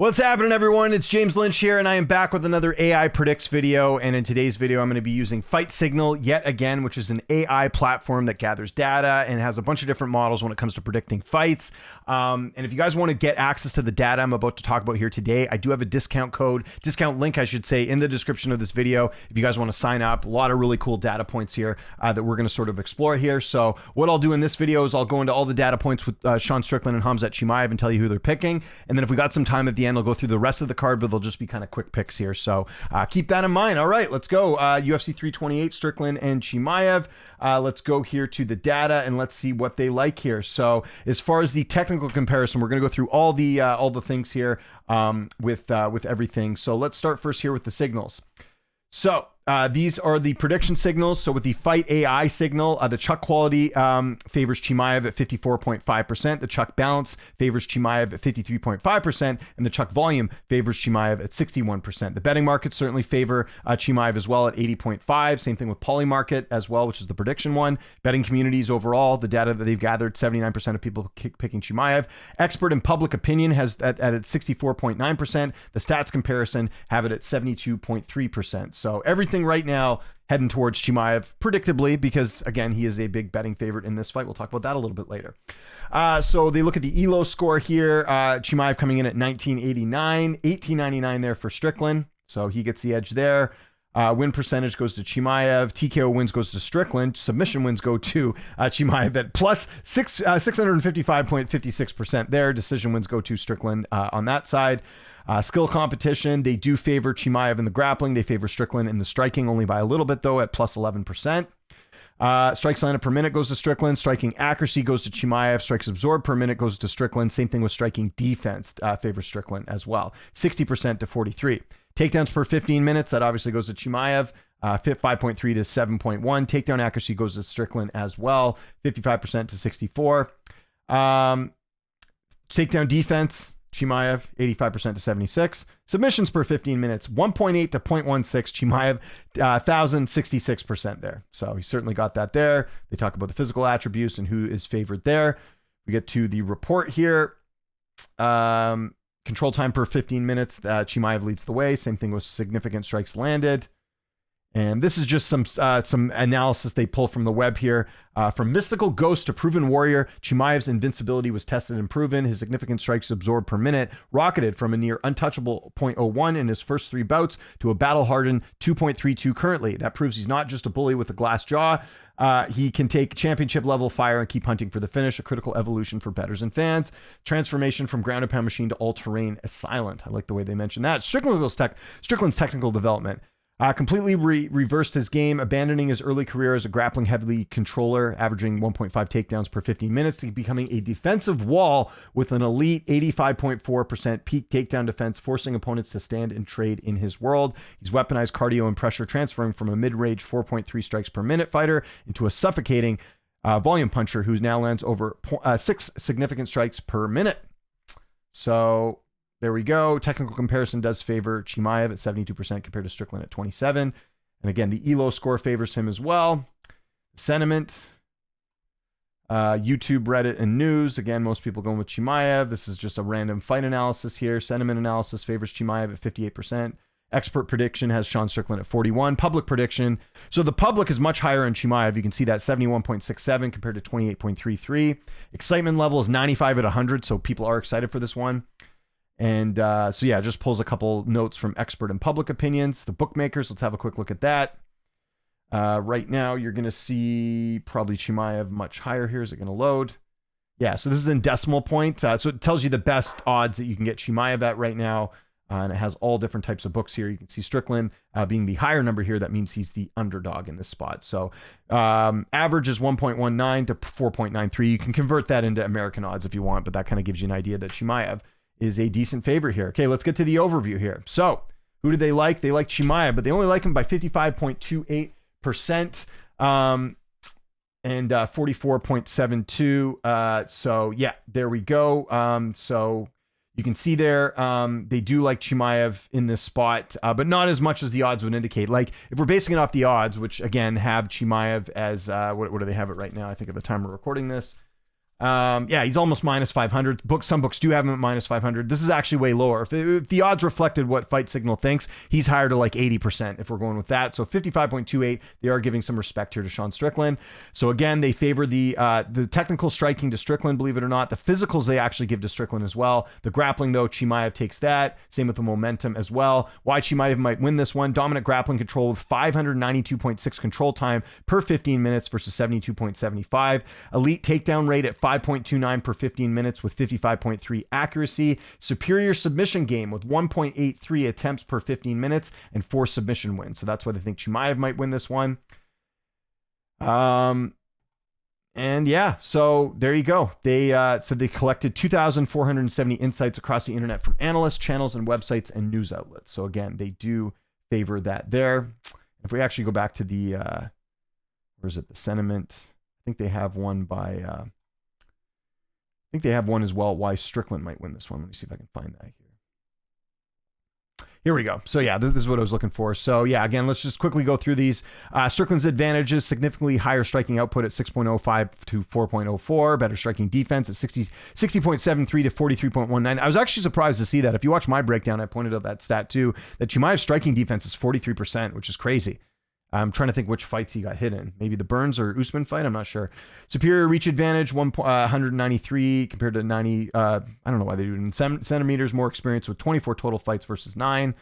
What's happening, everyone? It's James Lynch here, and I am back with another AI Predicts video. And in today's video, I'm going to be using Fight Signal yet again, which is an AI platform that gathers data and has a bunch of different models when it comes to predicting fights. And if you guys want to get access to the data I'm about to talk about here today, I do have a discount link, I should say, in the description of this video. If you guys want to sign up, a lot of really cool data points here that we're going to sort of explore here. So what I'll do in this video is I'll go into all the data points with Sean Strickland and Khamzat Chimaev and tell you who they're picking. And then if we got some time at the end, I'll go through the rest of the card, but they'll just be kind of quick picks here. So keep that in mind. All right, let's go. UFC 328, Strickland and Chimaev. Let's go here to the data and let's see what they like here. So as far as the technical comparison, we're going to go through all the things here with everything. So let's start first here with the signals. So these are the prediction signals. So with the Fight AI signal, the chuck quality favors Chimaev at 54.5%. The chuck balance favors Chimaev at 53.5%. And the chuck volume favors Chimaev at 61%. The betting markets certainly favor Chimaev as well at 80.5. Same thing with Polymarket as well, which is the prediction one. Betting communities overall, the data that they've gathered, 79% of people picking Chimaev. Expert and public opinion has at 64.9%. The stats comparison have it at 72.3%. So everything right now heading towards Chimaev, predictably, because again, he is a big betting favorite in this fight. We'll talk about that a little bit later. So they look at the ELO score here. Chimaev coming in at 1989, 1899 there for Strickland. So he gets the edge there. Win percentage goes to Chimaev. TKO wins goes to Strickland. Submission wins go to Chimaev at plus 655.56% there. Decision wins go to Strickland on that side. Skill competition, they do favor Chimaev in the grappling. They favor Strickland in the striking, only by a little bit, though, at plus 11%. Strikes landed per minute goes to Strickland. Striking accuracy goes to Chimaev. Strikes absorbed per minute goes to Strickland. Same thing with striking defense favors Strickland as well. 60% to 43. Takedowns per 15 minutes, that obviously goes to Chimaev. 5.3 to 7.1. Takedown accuracy goes to Strickland as well. 55% to 64. Takedown defense, Chimaev, 85% to 76. Submissions per 15 minutes, 1.8 to 0.16. Chimaev, 1,066% there. So he certainly got that there. They talk about the physical attributes and who is favored there. We get to the report here. Control time per 15 minutes, Chimaev leads the way. Same thing with significant strikes landed. And this is just some analysis they pull from the web here. From mystical ghost to proven warrior, Chimaev's invincibility was tested and proven. His significant strikes absorbed per minute rocketed from a near untouchable 0.01 in his first 3 bouts to a battle-hardened 2.32 currently. That proves he's not just a bully with a glass jaw. He can take championship level fire and keep hunting for the finish, a critical evolution for bettors and fans. Transformation from ground and pound machine to all-terrain silent. I like the way they mentioned that. Strickland's technical development. Completely reversed his game, abandoning his early career as a grappling heavy controller, averaging 1.5 takedowns per 15 minutes, to becoming a defensive wall with an elite 85.4% peak takedown defense, forcing opponents to stand and trade in his world. He's weaponized cardio and pressure, transferring from a mid-range 4.3 strikes per minute fighter into a suffocating volume puncher who now lands over 6 significant strikes per minute. So there we go. Technical comparison does favor Chimaev at 72% compared to Strickland at 27%. And again, the ELO score favors him as well. Sentiment, YouTube, Reddit, and news. Again, most people going with Chimaev. This is just a random fight analysis here. Sentiment analysis favors Chimaev at 58%. Expert prediction has Sean Strickland at 41%. Public prediction. So the public is much higher in Chimaev. You can see that 71.67 compared to 28.33. Excitement level is 95 at 100. So people are excited for this one. And so yeah, just pulls a couple notes from expert and public opinions. The bookmakers, let's have a quick look at that. Right now, you're going to see probably Chimaev much higher here. Is it going to load? Yeah, so this is in decimal point. So it tells you the best odds that you can get Chimaev at right now. And it has all different types of books here. You can see Strickland being the higher number here. That means he's the underdog in this spot. So average is 1.19 to 4.93. You can convert that into American odds if you want, but that kind of gives you an idea that Chimaev is a decent favorite here. Okay, let's get to the overview here. So who do they like? They like Chimaev, but they only like him by 55.28%. And 44.72. So yeah, there we go. So you can see there, they do like Chimaev in this spot, but not as much as the odds would indicate. Like if we're basing it off the odds, which again have Chimaev as, what do they have it right now? I think at the time we're recording this, Yeah, he's almost minus 500. Some books do have him at minus 500. This is actually way lower. If the odds reflected what Fight Signal thinks, he's higher to like 80% if we're going with that. So 55.28, they are giving some respect here to Sean Strickland. So again, they favor the technical striking to Strickland, believe it or not. The physicals they actually give to Strickland as well. The grappling, though, Chimaev takes that. Same with the momentum as well. Why Chimaev might win this one: dominant grappling control with 592.6 control time per 15 minutes versus 72.75. Elite takedown rate at 5.29 per 15 minutes with 55.3 accuracy. Superior submission game with 1.83 attempts per 15 minutes and 4 submission wins. So that's why they think Chimaev might win this one. And yeah, so there you go. They said they collected 2,470 insights across the internet from analysts, channels, and websites and news outlets. So again, they do favor that there. If we actually go back to the, where is it? The sentiment. I think they have one by, I think they have one as well, why Strickland might win this one. Let me see if I can find that here. Here we go. So yeah, this is what I was looking for. So yeah, again, let's just quickly go through these. Strickland's advantages: significantly higher striking output at 6.05 to 4.04, better striking defense at 60.73 to 43.19. I was actually surprised to see that. If you watch my breakdown, I pointed out that stat too, that Chimaev's striking defense is 43%, which is crazy. I'm trying to think which fights he got hit in. Maybe the Burns or Usman fight. I'm not sure. Superior reach advantage, 193 compared to 90. I don't know why they do it in centimeters. More experience with 24 total fights versus 9.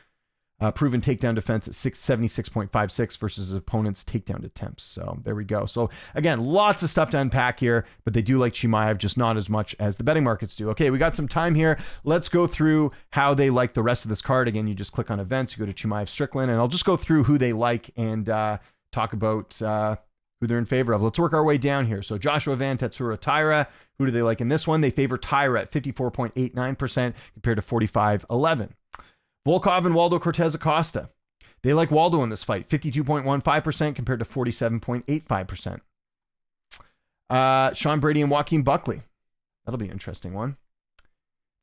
Proven takedown defense at 76.56 versus his opponent's takedown attempts. So there we go. So again, lots of stuff to unpack here, but they do like Chimaev, just not as much as the betting markets do. Okay, we got some time here. Let's go through how they like the rest of this card. Again, you just click on events, you go to Chimaev Strickland, and I'll just go through who they like and talk about who they're in favor of. Let's work our way down here. So Joshua Van Tetsura Tyra, who do they like in this one? They favor Tyra at 54.89% compared to 45.11. Volkov and Waldo Cortez Acosta. They like Waldo in this fight, 52.15% compared to 47.85%. Sean Brady and Joaquin Buckley. That'll be an interesting one.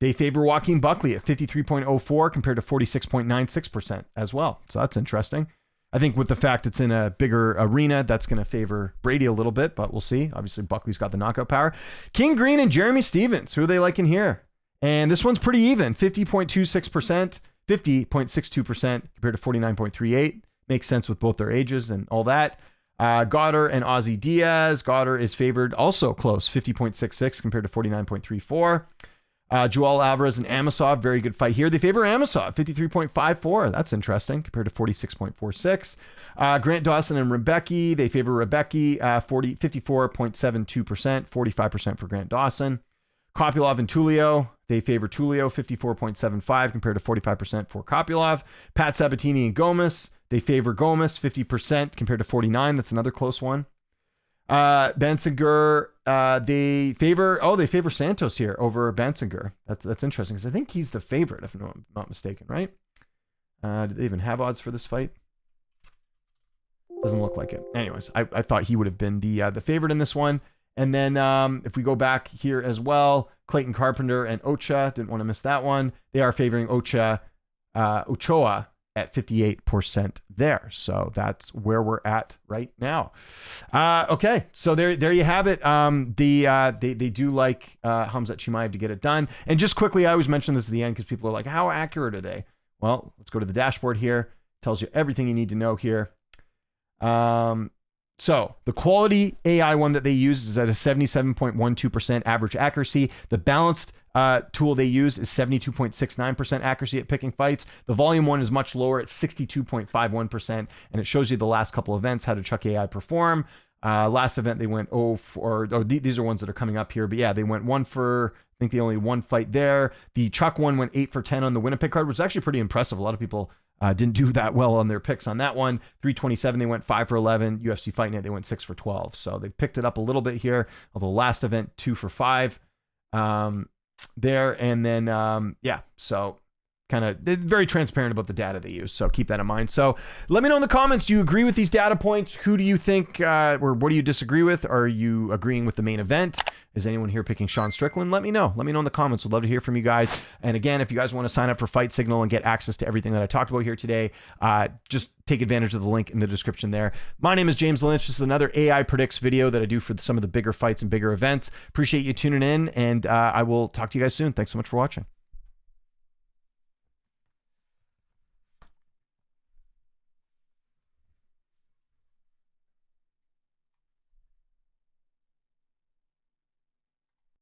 They favor Joaquin Buckley at 53.04 compared to 46.96% as well. So that's interesting. I think with the fact it's in a bigger arena, that's going to favor Brady a little bit, but we'll see. Obviously, Buckley's got the knockout power. King Green and Jeremy Stevens. Who are they liking here? And this one's pretty even, 50.26%. 50.62% compared to 49.38. Makes sense with both their ages and all that. Goddard and Ozzy Diaz. Goddard is favored also close, 50.66 compared to 49.34. Joel Alvarez and Amosov, very good fight here. They favor Amosov, 53.54. That's interesting compared to 46.46. Grant Dawson and Rebecki. They favor Rebecki, 54.72%, 45% for Grant Dawson. Kopylov and Tulio. They favor Tulio, 54.75 compared to 45% for Kopylov. Pat Sabatini and Gomez. They favor Gomez, 50% compared to 49. That's another close one. Bensinger, they favor Santos here over Bensinger. That's interesting because I think he's the favorite, if I'm not mistaken, right? Do they even have odds for this fight? Doesn't look like it. Anyways, I thought he would have been the favorite in this one. And then if we go back here as well, Clayton Carpenter and Ochoa, didn't want to miss that one. They are favoring Ochoa at 58% there. So that's where we're at right now. Okay, so there you have it. They do like Khamzat Chimaev to get it done. And just quickly, I always mention this at the end because people are like, how accurate are they? Well, let's go to the dashboard here. Tells you everything you need to know here. So the quality AI one that they use is at a 77.12% average accuracy. The balanced tool they use is 72.69% accuracy at picking fights. The volume one is much lower at 62.51%, and it shows you the last couple events, how did Chuck AI perform. Last event they went these are ones that are coming up here, but yeah, they went 1 for, I think they only one fight there. The Chuck one went 8 for 10 on the Winnipeg card, which was actually pretty impressive. A lot of people didn't do that well on their picks on that one. 327, they went 5 for 11. UFC Fight Night, they went 6 for 12. So they picked it up a little bit here. Although last event, 2 for 5 there. And then, yeah, so very transparent about the data they use. So keep that in mind. So let me know in the comments, do you agree with these data points? Who do you think, or what do you disagree with? Are you agreeing with the main event? Is anyone here picking Sean Strickland? Let me know. Let me know in the comments. We'd love to hear from you guys. And again, if you guys want to sign up for Fight Signal and get access to everything that I talked about here today, just take advantage of the link in the description there. My name is James Lynch. This is another AI Predicts video that I do for some of the bigger fights and bigger events. Appreciate you tuning in, and I will talk to you guys soon. Thanks so much for watching.